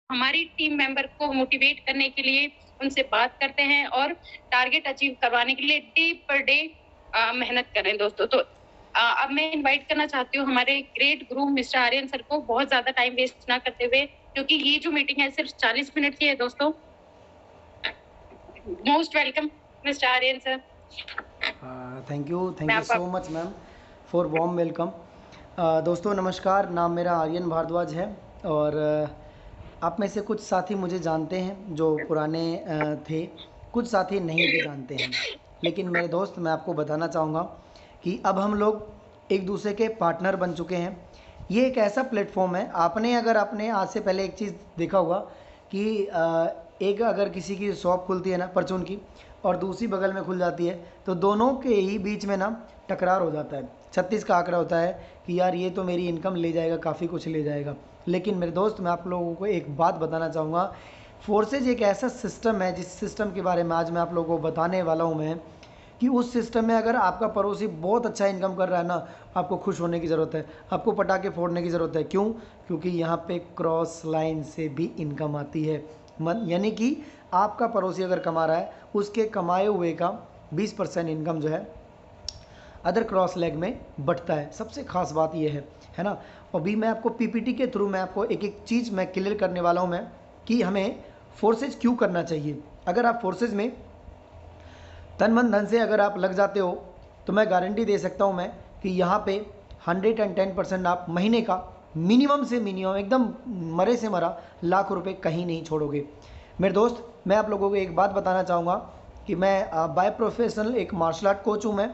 हमारी team member को motivate करने के लिए उनसे बात करते हैं और टारगेट अचीव करवाने के लिए डे पर डे मेहनत कर रहे हैं दोस्तों। तो अब मैं इनवाइट करना चाहती हूँ हमारे ग्रेट गुरु मिस्टर आर्यन सर को, बहुत ज्यादा टाइम वेस्ट ना करते हुए, क्योंकि ये जो मीटिंग है सिर्फ 40 मिनट की है दोस्तों। Most welcome mister Aryan sir. Thank you so much ma'am for warm welcome. दोस्तों नमस्कार, नाम मेरा आर्यन भारद्वाज है और आप में से कुछ साथी मुझे जानते हैं जो पुराने थे, कुछ साथी नहीं भी जानते हैं। लेकिन मेरे दोस्त, मैं आपको बताना चाहूँगा कि अब हम लोग एक दूसरे के पार्टनर बन चुके हैं। ये एक ऐसा प्लेटफॉर्म है, आपने आज से पहले एक चीज़ देखा होगा कि एक अगर किसी की शॉप खुलती है ना परचून की, और दूसरी बगल में खुल जाती है, तो दोनों के ही बीच में ना टकरार हो जाता है। 36 का आंकड़ा होता है कि यार ये तो मेरी इनकम ले जाएगा, काफ़ी कुछ ले जाएगा। लेकिन मेरे दोस्त, मैं आप लोगों को एक बात बताना चाहूँगा, फोर्सेज एक ऐसा सिस्टम है जिस सिस्टम के बारे में आज मैं आप लोगों को बताने वाला हूँ मैं, कि उस सिस्टम में अगर आपका पड़ोसी बहुत अच्छा इनकम कर रहा है ना, आपको खुश होने की ज़रूरत है, आपको पटाखे फोड़ने की ज़रूरत है। क्यों? क्योंकि यहाँ पे क्रॉस लाइन से भी इनकम आती है। यानी कि आपका पड़ोसी अगर कमा रहा है, उसके कमाए हुए का 20% इनकम जो है अदर क्रॉस लेग में बढ़ता है। सबसे खास बात यह है ना। अभी मैं आपको पीपीटी के थ्रू मैं आपको एक एक चीज़ मैं क्लियर करने वाला हूँ मैं, कि हमें फोर्सेज क्यों करना चाहिए। अगर आप फोर्सेज में तन मन धन से अगर आप लग जाते हो, तो मैं गारंटी दे सकता हूँ मैं कि यहाँ पे 110% आप महीने का मिनिमम से मिनिमम, एकदम मरे से मरा, लाख रुपए कहीं नहीं छोड़ोगे। मेरे दोस्त, मैं आप लोगों को एक बात बताना चाहूँगा कि मैं बाय प्रोफेशनल एक मार्शल आर्ट कोच हूँ मैं,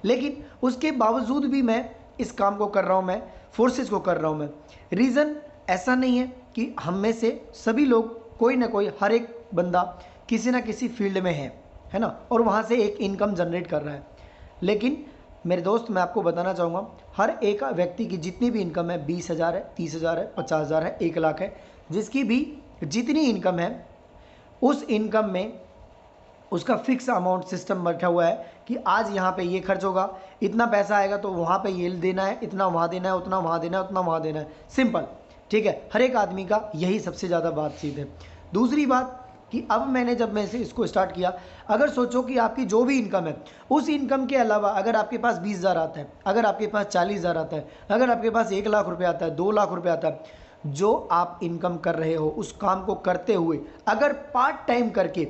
लेकिन उसके बावजूद भी मैं इस काम को कर रहा हूँ, मैं फोर्सेस को कर रहा हूँ मैं। रीज़न ऐसा नहीं है कि हम में से सभी लोग, कोई ना कोई, हर एक बंदा किसी ना किसी फील्ड में है ना, और वहाँ से एक इनकम जनरेट कर रहा है। लेकिन मेरे दोस्त, मैं आपको बताना चाहूँगा, हर एक व्यक्ति की जितनी भी इनकम है, 20,000 है, 30,000 है, 50,000 है, 1 लाख है, जिसकी भी जितनी इनकम है, उस इनकम में उसका फिक्स अमाउंट सिस्टम बैठा हुआ है कि आज यहाँ पे ये खर्च होगा, इतना पैसा आएगा तो वहाँ पे ये देना है, इतना वहाँ देना है, उतना वहाँ देना है, उतना वहाँ देना है। सिंपल, ठीक है। हर एक आदमी का यही सबसे ज़्यादा बातचीत है। दूसरी बात कि अब जब मैं से इसको स्टार्ट किया, अगर सोचो कि आपकी जो भी इनकम है, उस इनकम के अलावा अगर आपके पास 20,000 आता है, अगर आपके पास 40,000 आता है, अगर आपके पास 1 लाख रुपये आता है, 2 लाख रुपये आता है, जो आप इनकम कर रहे हो उस काम को करते हुए, अगर पार्ट टाइम करके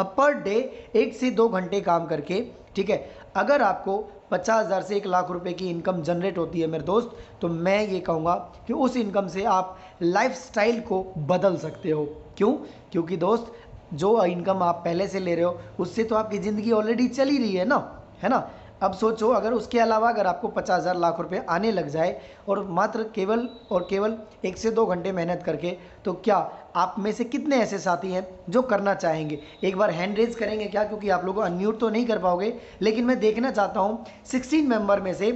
पर डे 1 से 2 घंटे काम करके, ठीक है, अगर आपको 50,000 से 1 लाख रुपए की इनकम जनरेट होती है मेरे दोस्त, तो मैं ये कहूँगा कि उस इनकम से आप लाइफस्टाइल को बदल सकते हो। क्यों? क्योंकि दोस्त, जो इनकम आप पहले से ले रहे हो उससे तो आपकी ज़िंदगी ऑलरेडी चल ही रही है ना। अब सोचो, अगर उसके अलावा अगर आपको 50,000 लाख रुपए आने लग जाए, और मात्र केवल और केवल 1 से 2 घंटे मेहनत करके, तो क्या आप में से कितने ऐसे साथी हैं जो करना चाहेंगे? एक बार हैंड रेज करेंगे क्या? क्योंकि आप लोगों को अनम्यूट तो नहीं कर पाओगे, लेकिन मैं देखना चाहता हूँ 16 मेंबर में से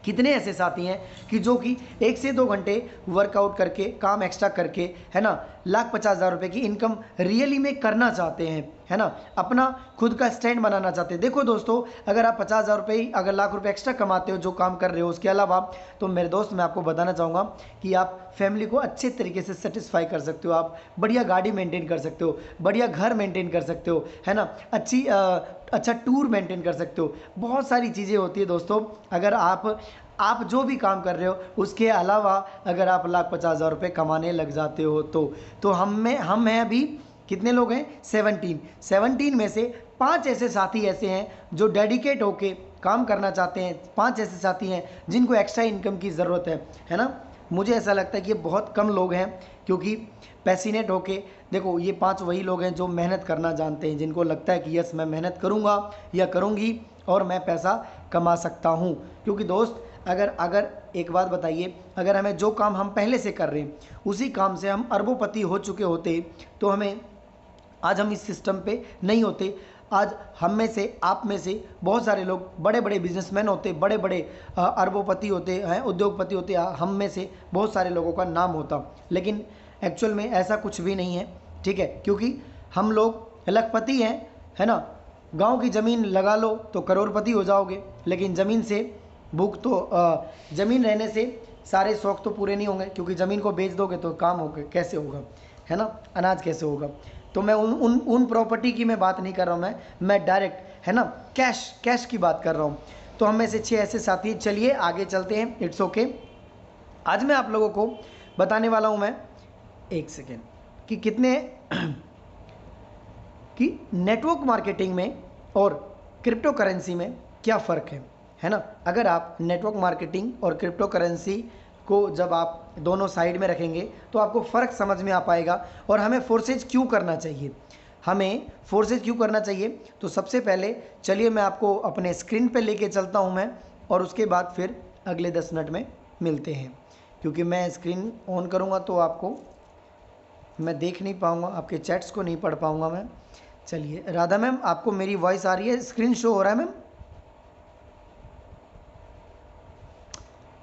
कितने ऐसे साथी हैं कि जो कि 1 से 2 घंटे वर्कआउट करके, काम एक्स्ट्रा करके, है ना, 1,50,000 रुपए की इनकम रियली में करना चाहते हैं, है ना, अपना खुद का स्टैंड बनाना चाहते हैं। देखो दोस्तों, अगर आप 50,000 रुपये ही, अगर लाख रुपए एक्स्ट्रा कमाते हो जो काम कर रहे हो उसके अलावा, तो मेरे दोस्त, मैं आपको बताना चाहूँगा कि आप फैमिली को अच्छे तरीके से सेटिस्फाई कर सकते हो, आप बढ़िया गाड़ी मेंटेन कर सकते हो, बढ़िया घर मेंटेन कर सकते हो, है ना, अच्छा टूर मेंटेन कर सकते हो। बहुत सारी चीज़ें होती है दोस्तों। अगर आप जो भी काम कर रहे हो उसके अलावा अगर आप 1,50,000 रुपये कमाने लग जाते हो, तो हम हैं अभी कितने लोग हैं? 17 में से 5 ऐसे साथी ऐसे हैं जो डेडिकेट होके काम करना चाहते हैं। 5 ऐसे साथी हैं जिनको एक्स्ट्रा इनकम की ज़रूरत है ना। मुझे ऐसा लगता है कि ये बहुत कम लोग हैं, क्योंकि पैसिनेट होके, देखो, ये 5 वही लोग हैं जो मेहनत करना जानते हैं, जिनको लगता है कि यस, मैं मेहनत करूँगा या करूँगी और मैं पैसा कमा सकता हूँ। क्योंकि दोस्त, अगर एक बात बताइए, अगर हमें जो काम हम पहले से कर रहे हैं उसी काम से हम अरबोपति हो चुके होते, तो आज हम इस सिस्टम पे नहीं होते। आज हम में से, आप में से बहुत सारे लोग बड़े बड़े बिजनेसमैन होते, बड़े बड़े अरबोपति होते हैं, उद्योगपति होते, हम में से बहुत सारे लोगों का नाम होता। लेकिन एक्चुअल में ऐसा कुछ भी नहीं है, ठीक है, क्योंकि हम लोग लखपति हैं, है ना। गांव की ज़मीन लगा लो तो करोड़पति हो जाओगे, लेकिन ज़मीन से भूख तो ज़मीन रहने से सारे शौक तो पूरे नहीं होंगे, क्योंकि ज़मीन को बेच दोगे तो काम होगा कैसे होगा, है ना, अनाज कैसे होगा। तो मैं उन प्रॉपर्टी की मैं बात नहीं कर रहा हूँ, मैं डायरेक्ट, है ना, कैश की बात कर रहा हूँ। तो हम में से 6 ऐसे साथी, चलिए आगे चलते हैं। It's okay. आज मैं आप लोगों को बताने वाला हूँ, मैं एक सेकेंड, कि कितने कि नेटवर्क मार्केटिंग में और क्रिप्टो करेंसी में क्या फ़र्क है ना। अगर आप नेटवर्क मार्केटिंग और क्रिप्टो करेंसी को जब आप दोनों साइड में रखेंगे तो आपको फ़र्क समझ में आ पाएगा, और हमें फोर्सेज क्यों करना चाहिए, तो सबसे पहले चलिए मैं आपको अपने स्क्रीन पे लेके चलता हूँ मैं, और उसके बाद फिर अगले 10 मिनट में मिलते हैं, क्योंकि मैं स्क्रीन ऑन करूँगा तो आपको मैं देख नहीं पाऊँगा, आपके चैट्स को नहीं पढ़ पाऊँगा मैं। चलिए राधा मैम, आपको मेरी वॉइस आ रही है, स्क्रीन शो हो रहा है मैम?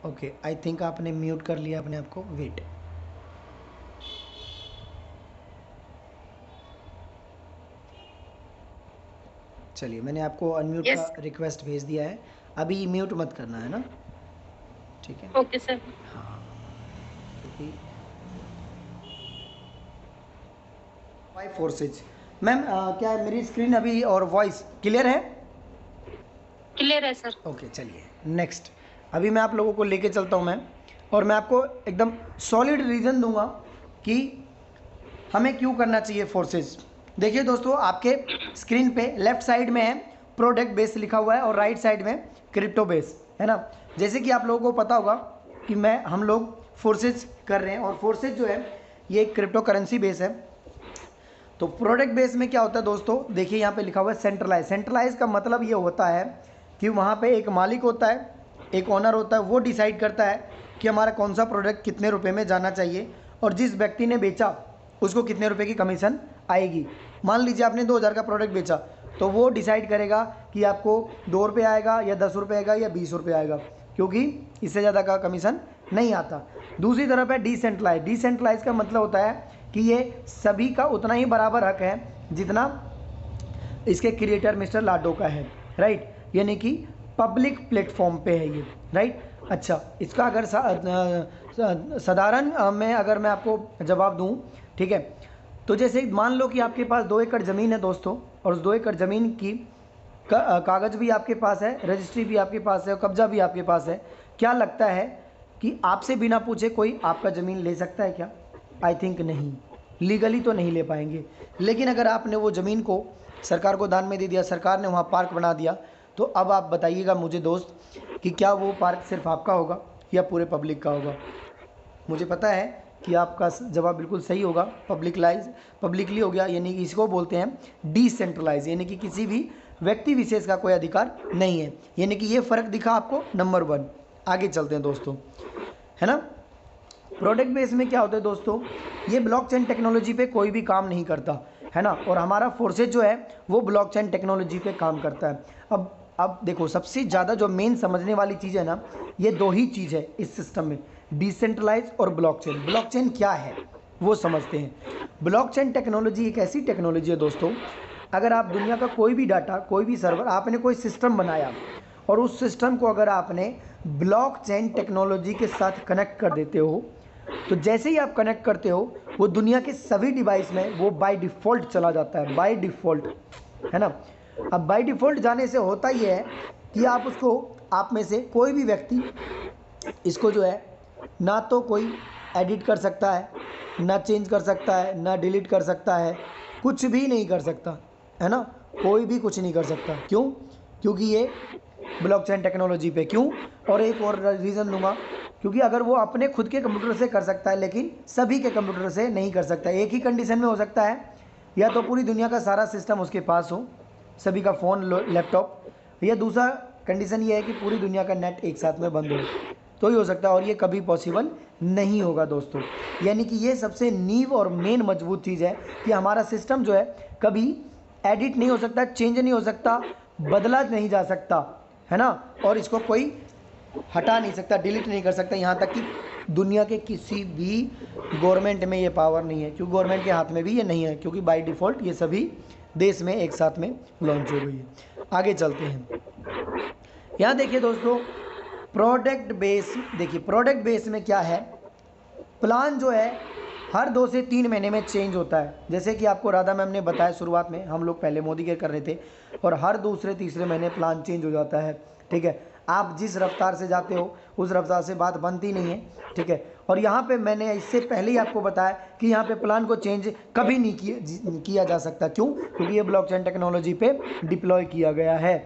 ओके, आई थिंक आपने म्यूट कर लिया अपने आप को, वेट। चलिए मैंने आपको अनम्यूट का रिक्वेस्ट भेज दिया है, अभी म्यूट मत करना, है ना, ठीक है? Okay sir. हाँ, फाइव फोर्सेज मैम, क्या है मेरी स्क्रीन अभी और वॉइस क्लियर है? क्लियर है सर। ओके चलिए नेक्स्ट, अभी मैं आप लोगों को लेके चलता हूँ मैं, और मैं आपको एकदम सॉलिड रीज़न दूंगा कि हमें क्यों करना चाहिए फोर्सेज। देखिए दोस्तों, आपके स्क्रीन पे लेफ्ट साइड में है प्रोडक्ट बेस लिखा हुआ है, और राइट साइड में क्रिप्टो बेस, है ना। जैसे कि आप लोगों को पता होगा कि हम लोग फोर्सेज कर रहे हैं, और फोर्सेज जो है ये क्रिप्टो करेंसी बेस है। तो प्रोडक्ट बेस में क्या होता है दोस्तों, देखिए यहाँ पे लिखा हुआ है सेंट्रलाइज का मतलब ये होता है कि वहाँ पे एक मालिक होता है, एक ओनर होता है, वो डिसाइड करता है कि हमारा कौन सा प्रोडक्ट कितने रुपए में जाना चाहिए, और जिस व्यक्ति ने बेचा उसको कितने रुपए की कमीशन आएगी। मान लीजिए आपने 2000 का प्रोडक्ट बेचा, तो वो डिसाइड करेगा कि आपको 2 रुपये आएगा या 10 रुपये आएगा या 20 रुपये आएगा, क्योंकि इससे ज़्यादा का कमीशन नहीं आता। दूसरी तरफ है डिसेंट्रलाइज का मतलब होता है कि ये सभी का उतना ही बराबर हक है जितना इसके क्रिएटर मिस्टर लाडो का है, राइट, यानी कि पब्लिक प्लेटफॉर्म पे है ये, राइट। अच्छा, इसका अगर साधारण में अगर मैं आपको जवाब दूं, ठीक है, तो जैसे मान लो कि आपके पास 2 एकड़ ज़मीन है दोस्तों, और उस 2 एकड़ ज़मीन की कागज़ भी आपके पास है, रजिस्ट्री भी आपके पास है, और कब्जा भी आपके पास है। क्या लगता है कि आपसे बिना पूछे कोई आपका ज़मीन ले सकता है क्या? आई थिंक नहीं, लीगली तो नहीं ले पाएंगे। लेकिन अगर आपने वो ज़मीन को सरकार को दान में दे दिया, सरकार ने वहाँ पार्क बना दिया, तो अब आप बताइएगा मुझे दोस्त कि क्या वो पार्क सिर्फ आपका होगा या पूरे पब्लिक का होगा? मुझे पता है कि आपका जवाब बिल्कुल सही होगा, पब्लिकली हो गया, यानी कि इसको बोलते हैं डिसेंट्रलाइज, यानी कि किसी भी व्यक्ति विशेष का कोई अधिकार नहीं है। यानी कि ये फ़र्क दिखा आपको, नंबर 1। आगे चलते हैं दोस्तों, है ना। प्रोडक्ट बेस में क्या होता है दोस्तों, ये ब्लॉकचेन टेक्नोलॉजी पे कोई भी काम नहीं करता, है ना, और हमारा फोर्सेज जो है वो ब्लॉकचेन टेक्नोलॉजी पे काम करता है। अब देखो, सबसे ज़्यादा जो मेन समझने वाली चीज़ है ना, ये 2 ही चीज़ है इस सिस्टम में, डिसेंट्रलाइज और ब्लॉकचेन। ब्लॉकचेन क्या है वो समझते हैं। ब्लॉकचेन टेक्नोलॉजी एक ऐसी टेक्नोलॉजी है दोस्तों, अगर आप दुनिया का कोई भी डाटा, कोई भी सर्वर, आपने कोई सिस्टम बनाया और उस सिस्टम को अगर आपने ब्लॉकचेन टेक्नोलॉजी के साथ कनेक्ट कर देते हो, तो जैसे ही आप कनेक्ट करते हो वो दुनिया के सभी डिवाइस में वो बाय डिफ़ॉल्ट चला जाता है, बाय डिफ़ॉल्ट, है ना। अब बाय डिफ़ॉल्ट जाने से होता ये है कि आप में से कोई भी व्यक्ति इसको जो है ना तो कोई एडिट कर सकता है, ना चेंज कर सकता है, ना डिलीट कर सकता है, कुछ भी नहीं कर सकता, है ना, कोई भी कुछ नहीं कर सकता। क्यों? क्योंकि ये ब्लॉकचेन टेक्नोलॉजी पे। क्यों? और एक और रीज़न दूंगा, क्योंकि अगर वो अपने खुद के कंप्यूटर से कर सकता है लेकिन सभी के कंप्यूटर से नहीं कर सकता। एक ही कंडीशन में हो सकता है, या तो पूरी दुनिया का सारा सिस्टम उसके पास हो, सभी का फ़ोन, लैपटॉप, या दूसरा कंडीशन ये है कि पूरी दुनिया का नेट एक साथ में बंद हो, तो ही हो सकता है, और ये कभी पॉसिबल नहीं होगा दोस्तों। यानी कि ये सबसे नींव और मेन मजबूत चीज़ है कि हमारा सिस्टम जो है कभी एडिट नहीं हो सकता, चेंज नहीं हो सकता, बदला नहीं जा सकता, है ना, और इसको कोई हटा नहीं सकता, डिलीट नहीं कर सकता। यहाँ तक कि दुनिया के किसी भी गवर्नमेंट में ये पावर नहीं है, क्योंकि गवर्नमेंट के हाथ में भी ये नहीं है, क्योंकि बाय डिफ़ॉल्ट ये सभी देश में एक साथ में लॉन्च हो गई है। आगे चलते हैं। यहाँ देखिए दोस्तों, प्रोडक्ट बेस, देखिए प्रोडक्ट बेस में क्या है, प्लान जो है हर 2 से 3 महीने में चेंज होता है। जैसे कि आपको राधा मैम ने बताया शुरुआत में, हम लोग पहले मोदी केयर कर रहे थे और हर दूसरे तीसरे महीने प्लान चेंज हो जाता है। ठीक है, आप जिस रफ्तार से जाते हो उस रफ्तार से बात बनती नहीं है। ठीक है, और यहाँ पे मैंने इससे पहले ही आपको बताया कि यहाँ पे प्लान को चेंज कभी नहीं किया जा सकता। क्यों? क्योंकि ये ब्लॉकचेन टेक्नोलॉजी पे डिप्लॉय किया गया है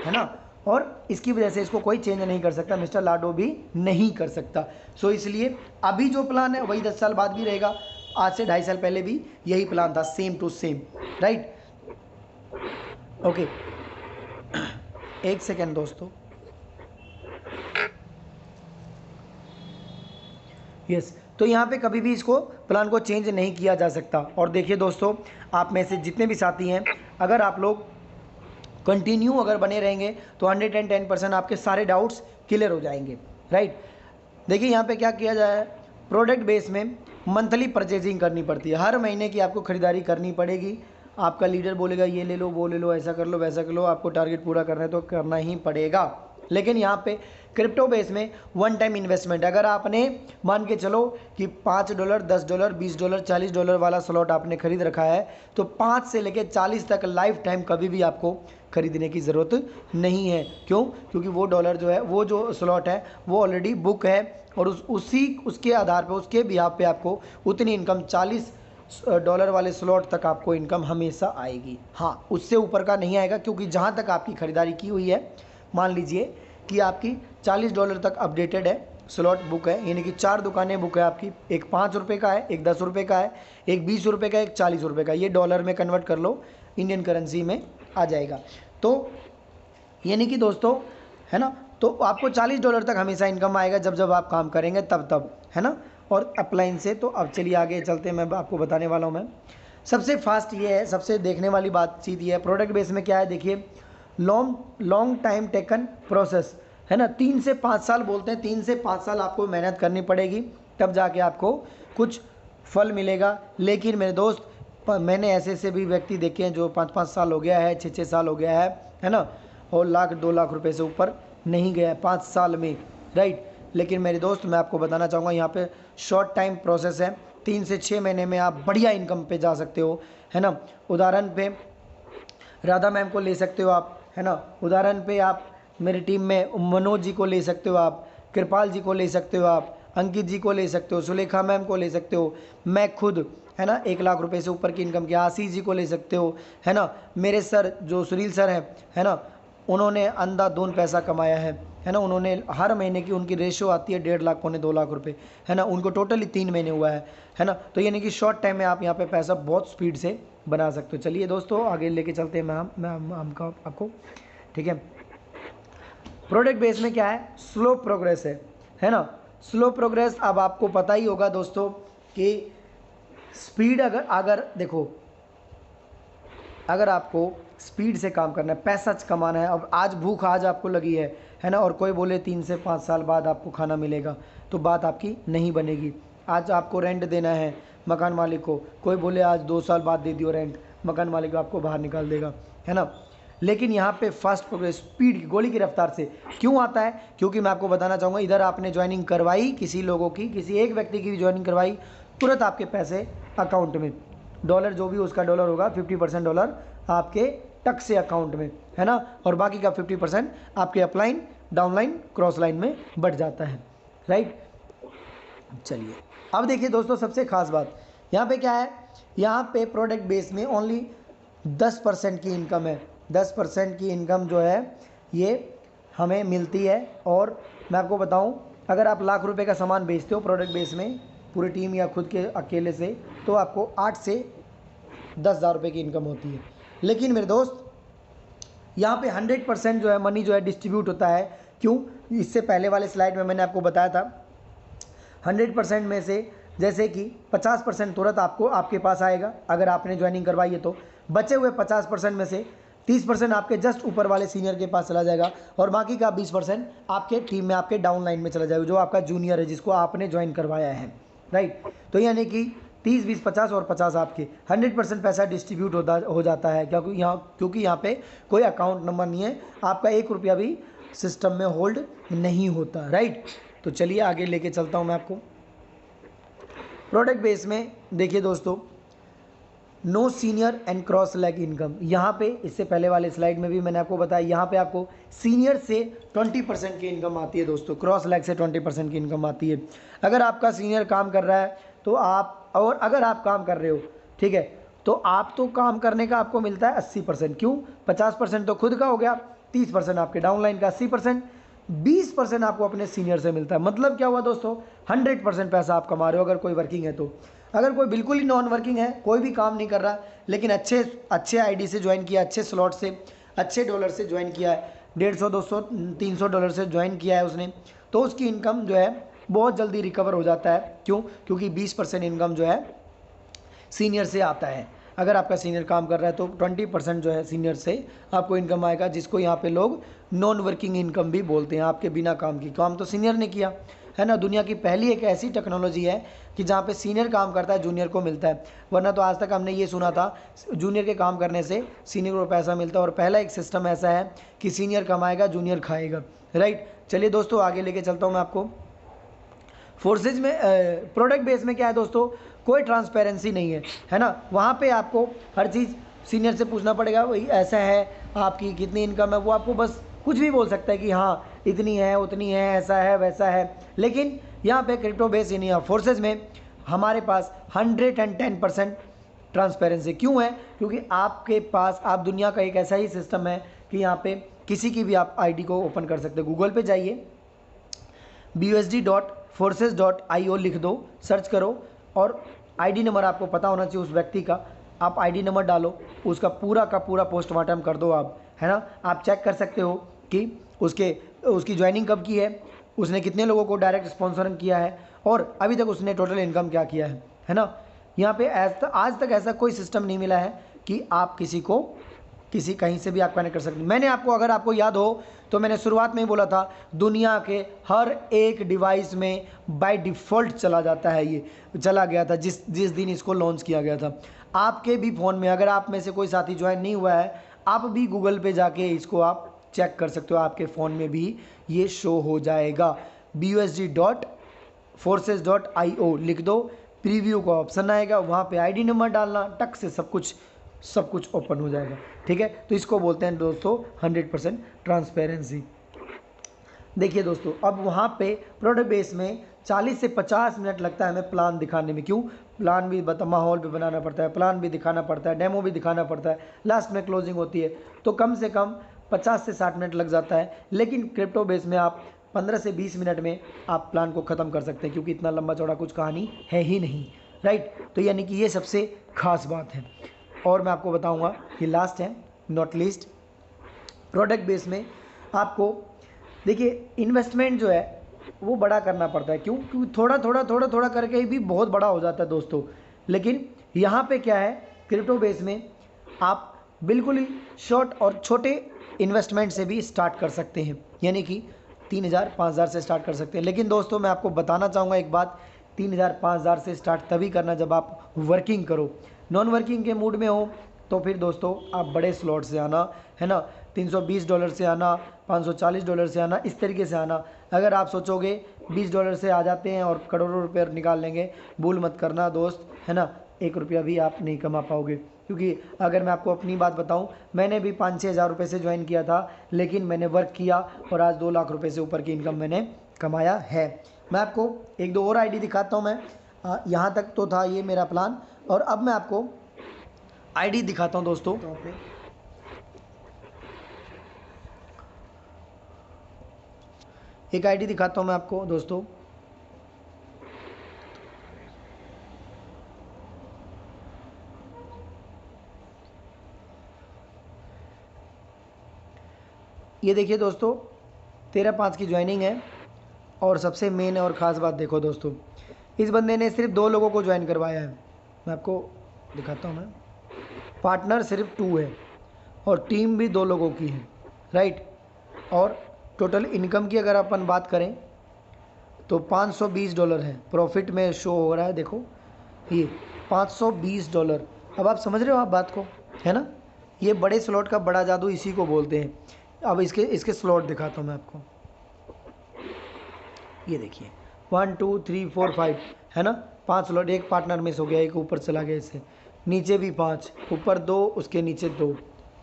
ना, और इसकी वजह से इसको कोई चेंज नहीं कर सकता, मिस्टर लाडो भी नहीं कर सकता। सो इसलिए अभी जो प्लान है वही 10 साल बाद भी रहेगा, आज से 2.5 साल पहले भी यही प्लान था, same to same, right. Okay, एक सेकेंड दोस्तों, यस तो यहाँ पे कभी भी इसको प्लान को चेंज नहीं किया जा सकता। और देखिए दोस्तों, आप में से जितने भी साथी हैं, अगर आप लोग कंटिन्यू अगर बने रहेंगे तो 110% आपके सारे डाउट्स क्लियर हो जाएंगे, राइट। देखिए यहाँ पे क्या किया जाए, प्रोडक्ट बेस में मंथली परचेजिंग करनी पड़ती है, हर महीने की आपको खरीदारी करनी पड़ेगी। आपका लीडर बोलेगा ये ले लो, वो ले लो, ऐसा कर लो, वैसा कर लो, आपको टारगेट पूरा करना है तो करना ही पड़ेगा। लेकिन यहाँ पे क्रिप्टो बेस में वन टाइम इन्वेस्टमेंट, अगर आपने मान के चलो कि $5, $10, $20, $40 वाला स्लॉट आपने खरीद रखा है, तो 5 से लेकर 40 तक लाइफ टाइम कभी भी आपको खरीदने की ज़रूरत नहीं है। क्यों? क्योंकि वो डॉलर जो है, वो जो स्लॉट है वो ऑलरेडी बुक है, और उसके आधार पर, उसके बिहाफ पे आपको उतनी इनकम $40 वाले स्लॉट तक आपको इनकम हमेशा आएगी। हाँ, उससे ऊपर का नहीं आएगा, क्योंकि जहाँ तक आपकी खरीदारी की हुई है, मान लीजिए कि आपकी $40 तक अपडेटेड है, स्लॉट बुक है, यानी कि 4 दुकानें बुक है आपकी, एक ₹5 का है, एक ₹10 का है, एक ₹20 का है, एक ₹40 का। ये डॉलर में कन्वर्ट कर लो, इंडियन करेंसी में आ जाएगा। तो यानी कि दोस्तों, है ना, तो आपको $40 तक हमेशा इनकम आएगा, जब जब आप काम करेंगे तब, है ना। और अपलाइन से, तो अब चलिए आगे चलते हैं, मैं आपको बताने वाला हूँ। मैं सबसे फास्ट ये है, सबसे देखने वाली बातचीत ये है, प्रोडक्ट बेस में क्या है, देखिए लॉन्ग टाइम टेकन प्रोसेस, है ना, 3 से 5 साल बोलते हैं, 3 से 5 साल आपको मेहनत करनी पड़ेगी, तब जाके आपको कुछ फल मिलेगा। लेकिन मेरे दोस्त, मैंने ऐसे भी व्यक्ति देखे हैं जो 5-5 साल हो गया है, 6-6 साल हो गया है ना, और $1-2 लाख रुपए से ऊपर नहीं गया है 5 साल में, राइट। लेकिन मेरे दोस्त, मैं आपको बताना चाहूँगा, यहाँ पे शॉर्ट टाइम प्रोसेस है, 3 से 6 महीने में आप बढ़िया इनकम पे जा सकते हो, है ना। उदाहरण पे राधा मैम को ले सकते हो आप, है ना। उदाहरण पे आप मेरी टीम में मनोज जी को ले सकते हो आप, कृपाल जी को ले सकते हो आप, अंकित जी को ले सकते हो, सुलेखा मैम को ले सकते हो, मैं खुद, है ना, 1 लाख रुपए से ऊपर की इनकम की आशीष जी को ले सकते हो, है ना। मेरे सर जो सुनील सर हैं, है ना, उन्होंने अंधाधुन पैसा कमाया है ना। उन्होंने हर महीने की उनकी रेशो आती है 1.5 लाख पौने 2 लाख रुपए, है ना। उनको टोटली 3 महीने हुआ है ना। तो यानी कि शॉर्ट टाइम में आप यहाँ पे पैसा बहुत स्पीड से बना सकते हो। चलिए दोस्तों, आगे लेके चलते हैं मैं आपको, ठीक है। प्रोडक्ट बेस में क्या है, स्लो प्रोग्रेस है ना। स्लो प्रोग्रेस, अब आपको पता ही होगा दोस्तों कि स्पीड अगर देखो, अगर आपको स्पीड से काम करना है, पैसा कमाना है, अब आज भूख आज आपको लगी है ना, और कोई बोले 3 से 5 साल बाद आपको खाना मिलेगा, तो बात आपकी नहीं बनेगी। आज आपको रेंट देना है मकान मालिक को, कोई बोले आज 2 साल बाद दे दियो रेंट, मकान मालिक आपको बाहर निकाल देगा, है ना। लेकिन यहाँ पे फास्ट प्रोग्रेस, स्पीड की गोली की रफ्तार से क्यों आता है, क्योंकि मैं आपको बताना चाहूँगा, इधर आपने ज्वाइनिंग करवाई, किसी लोगों की, किसी एक व्यक्ति की भी ज्वाइनिंग करवाई, तुरंत आपके पैसे अकाउंट में, डॉलर जो भी उसका डॉलर होगा, 50% डॉलर आपके टक से अकाउंट में, है ना, और बाकी का 50% आपके अपलाइन, डाउनलाइन, क्रॉस लाइन में बढ़ जाता है, राइट। चलिए अब देखिए दोस्तों, सबसे खास बात यहाँ पे क्या है, यहाँ पे प्रोडक्ट बेस में ओनली 10% की इनकम है, 10% की इनकम जो है ये हमें मिलती है। और मैं आपको बताऊं, अगर आप लाख रुपए का सामान बेचते हो प्रोडक्ट बेस में, पूरी टीम या खुद के अकेले से, तो आपको 8 से 10 हज़ार रुपये की इनकम होती है। लेकिन मेरे दोस्त, यहाँ पे 100% जो है मनी जो है डिस्ट्रीब्यूट होता है। क्यों? इससे पहले वाले स्लाइड में मैंने आपको बताया था, 100% में से जैसे कि 50% तुरंत आपको आपके पास आएगा अगर आपने ज्वाइनिंग करवाई है, तो बचे हुए 50% में से 30% आपके जस्ट ऊपर वाले सीनियर के पास चला जाएगा, और बाकी का 20% आपके टीम में, आपके डाउन लाइन में चला जाएगा, जो आपका जूनियर है, जिसको आपने ज्वाइन करवाया है, राइट। तो यानी कि 30, 20, 50 और 50 आपके 100% पैसा डिस्ट्रीब्यूट हो जाता है। क्योंकि यहाँ पे कोई अकाउंट नंबर नहीं है, आपका 1 रुपया भी सिस्टम में होल्ड नहीं होता, राइट। तो चलिए आगे लेके चलता हूँ मैं आपको। प्रोडक्ट बेस में देखिए दोस्तों, no senior and cross lag income, यहाँ पे इससे पहले वाले स्लाइड में भी मैंने आपको बताया, यहाँ पे आपको सीनियर से 20% की इनकम आती है दोस्तों, क्रॉस लैग से 20% की इनकम आती है। अगर आपका सीनियर काम कर रहा है तो आप, और अगर आप काम कर रहे हो, ठीक है, तो आप तो काम करने का आपको मिलता है 80%, क्यों, 50% तो खुद का हो गया, 30% आपके डाउनलाइन का, 80%, 20% आपको अपने सीनियर से मिलता है। मतलब क्या हुआ दोस्तों, 100% पैसा आप कमा रहे हो अगर कोई वर्किंग है तो। अगर कोई बिल्कुल ही नॉन वर्किंग है, कोई भी काम नहीं कर रहा, लेकिन अच्छे आईडी से ज्वाइन किया, अच्छे स्लॉट से, अच्छे डॉलर से ज्वाइन किया है, 150, 200, 300 डॉलर से ज्वाइन किया है उसने, तो उसकी इनकम जो है बहुत जल्दी रिकवर हो जाता है। क्यों, क्योंकि 20% इनकम जो है सीनियर से आता है। अगर आपका सीनियर काम कर रहा है तो 20% जो है सीनियर से आपको इनकम आएगा, जिसको यहाँ पे लोग नॉन वर्किंग इनकम भी बोलते हैं, आपके बिना काम की। काम तो सीनियर ने किया है ना। दुनिया की पहली एक ऐसी टेक्नोलॉजी है कि जहाँ पे सीनियर काम करता है, जूनियर को मिलता है, वरना तो आज तक हमने ये सुना था जूनियर के काम करने से सीनियर को पैसा मिलता है। और पहला एक सिस्टम ऐसा है कि सीनियर कमाएगा, जूनियर खाएगा, राइट। चलिए दोस्तों आगे लेके चलता हूँ मैं आपको। फोर्सेज में प्रोडक्ट बेस में क्या है दोस्तों, कोई ट्रांसपेरेंसी नहीं है, है ना। वहाँ पे आपको हर चीज़ सीनियर से पूछना पड़ेगा, वही ऐसा है, आपकी कितनी इनकम है, वो आपको बस कुछ भी बोल सकता है कि हाँ इतनी है, उतनी है, ऐसा है, वैसा है। लेकिन यहाँ पे क्रिप्टो बेस इंडिया फोर्सेज में हमारे पास 110% ट्रांसपेरेंसी क्यों है, क्योंकि आपके पास, आप दुनिया का एक ऐसा ही सिस्टम है कि यहाँ पे किसी की भी आप आईडी को ओपन कर सकते हो। गूगल पे जाइए, busd.forces.io लिख दो, सर्च करो, और आईडी नंबर आपको पता होना चाहिए उस व्यक्ति का, आप आईडी नंबर डालो, उसका पूरा का पूरा पोस्टमार्टम कर दो आप, है ना। आप चेक कर सकते हो कि उसकी ज्वाइनिंग कब की है, उसने कितने लोगों को डायरेक्ट स्पॉन्सरिंग किया है, और अभी तक उसने टोटल इनकम क्या किया है ना। यहाँ पे आज तक ऐसा कोई सिस्टम नहीं मिला है कि आप किसी कहीं से भी आप कनेक्ट कर सकते। मैंने आपको, अगर आपको याद हो तो मैंने शुरुआत में ही बोला था, दुनिया के हर एक डिवाइस में बाय डिफ़ॉल्ट चला जाता है, ये चला गया था जिस दिन इसको लॉन्च किया गया था। आपके भी फ़ोन में, अगर आप में से कोई साथी ज्वाइन नहीं हुआ है, आप भी गूगल पे जाके इसको आप चेक कर सकते हो, आपके फ़ोन में भी ये शो हो जाएगा। busd.forces.io लिख दो, प्रीव्यू का ऑप्शन आएगा, वहाँ पे आईडी नंबर डालना, टक से सब कुछ ओपन हो जाएगा, ठीक है। तो इसको बोलते हैं दोस्तों 100% ट्रांसपेरेंसी। देखिए दोस्तों, अब वहाँ पे प्रोडक्ट बेस में 40 से 50 मिनट लगता है हमें प्लान दिखाने में। क्यों, प्लान भी माहौल भी बनाना पड़ता है, प्लान भी दिखाना पड़ता है, डेमो भी दिखाना पड़ता है, लास्ट में क्लोजिंग होती है, तो कम से कम 50 से 60 मिनट लग जाता है। लेकिन क्रिप्टो बेस में आप 15 से 20 मिनट में आप प्लान को ख़त्म कर सकते हैं, क्योंकि इतना लंबा चौड़ा कुछ कहानी है ही नहीं, राइट। तो यानी कि ये सबसे खास बात है। और मैं आपको बताऊंगा, ये लास्ट है नॉट लीस्ट, प्रोडक्ट बेस में आपको देखिए इन्वेस्टमेंट जो है वो बड़ा करना पड़ता है। क्यों, क्योंकि थोड़ा करके भी बहुत बड़ा हो जाता है दोस्तों। लेकिन यहाँ पे क्या है, क्रिप्टो बेस में आप बिल्कुल ही शॉर्ट और छोटे इन्वेस्टमेंट से भी स्टार्ट कर सकते हैं, यानी कि 3000 5000 से स्टार्ट कर सकते हैं। लेकिन दोस्तों मैं आपको बताना चाहूँगा एक बात, 3000 5000 से स्टार्ट तभी करना जब आप वर्किंग करो। नॉन वर्किंग के मूड में हो तो फिर दोस्तों आप बड़े स्लॉट से आना, है ना, $320 से आना, $540 से आना, इस तरीके से आना। अगर आप सोचोगे $20 से आ जाते हैं और करोड़ों रुपये निकाल लेंगे, भूल मत करना दोस्त, है ना, 1 रुपया भी आप नहीं कमा पाओगे। क्योंकि अगर मैं आपको अपनी बात बताऊं, मैंने भी 5-6 हज़ार रुपये से ज्वाइन किया था, लेकिन मैंने वर्क किया और आज 2 लाख रुपये से ऊपर की इनकम मैंने कमाया है। मैं आपको 1-2 और आईडी दिखाता हूं। मैं यहाँ तक तो था ये मेरा प्लान, और अब मैं आपको आईडी दिखाता हूं दोस्तों। एक आईडी दिखाता हूं मैं आपको दोस्तों, ये देखिए दोस्तों, 13/5 की ज्वाइनिंग है। और सबसे मेन और ख़ास बात देखो दोस्तों, इस बंदे ने सिर्फ 2 लोगों को ज्वाइन करवाया है। मैं आपको दिखाता हूँ, मैं पार्टनर सिर्फ 2 है और टीम भी 2 लोगों की है, राइट। और टोटल इनकम की अगर अपन बात करें तो $520 है, प्रॉफिट में शो हो रहा है, देखो ये $520। अब आप समझ रहे हो आप बात को, है ना। ये बड़े स्लॉट का बड़ा जादू इसी को बोलते हैं। अब इसके इसके स्लॉट दिखाता हूँ मैं आपको। ये देखिए 1 2 3 4 5 है ना, 5 स्लॉट। एक पार्टनर मिस हो गया, एक ऊपर चला गया, इससे नीचे भी 5, ऊपर 2, उसके नीचे 2,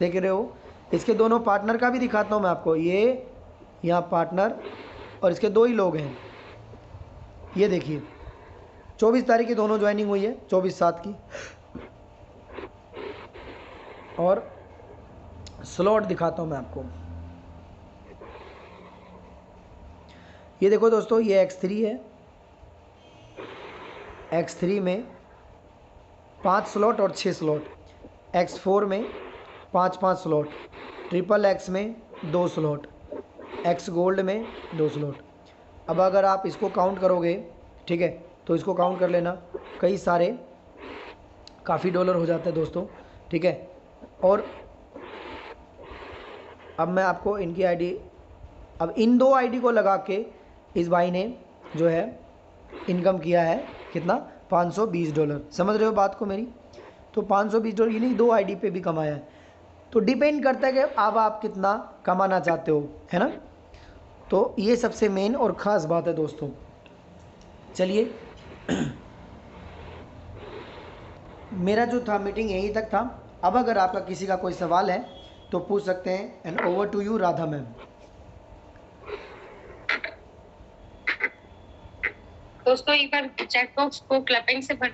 देख रहे हो। इसके दोनों पार्टनर का भी दिखाता हूँ मैं आपको। ये यहाँ पार्टनर और इसके 2 ही लोग हैं। ये देखिए 24 तारीख की दोनों ज्वाइनिंग हुई है, 24/7 की। और स्लॉट दिखाता हूँ मैं आपको। ये देखो दोस्तों, ये X3 है। X3 में 5 स्लॉट और 6 स्लॉट। X4 में 5-5 स्लॉट। XXX में 2 स्लॉट। X गोल्ड में 2 स्लॉट। अब अगर आप इसको काउंट करोगे, ठीक है, तो इसको काउंट कर लेना, कई सारे काफ़ी डॉलर हो जाते हैं दोस्तों, ठीक है। और अब मैं आपको इनकी आईडी, अब इन 2 आईडी को लगा के इस भाई ने जो है इनकम किया है कितना, $520। समझ रहे हो बात को मेरी। तो $520 ये नहीं, 2 आईडी पे भी कमाया है। तो डिपेंड करता है कि अब आप कितना कमाना चाहते हो, है ना। तो ये सबसे मेन और ख़ास बात है दोस्तों। चलिए मेरा जो था मीटिंग यहीं तक था। अब अगर आपका किसी का कोई सवाल है तो पूछ सकते हैं। And over to you Radha ma'am. दोस्तों एक बार चैट बॉक्स को क्लैपिंग से भर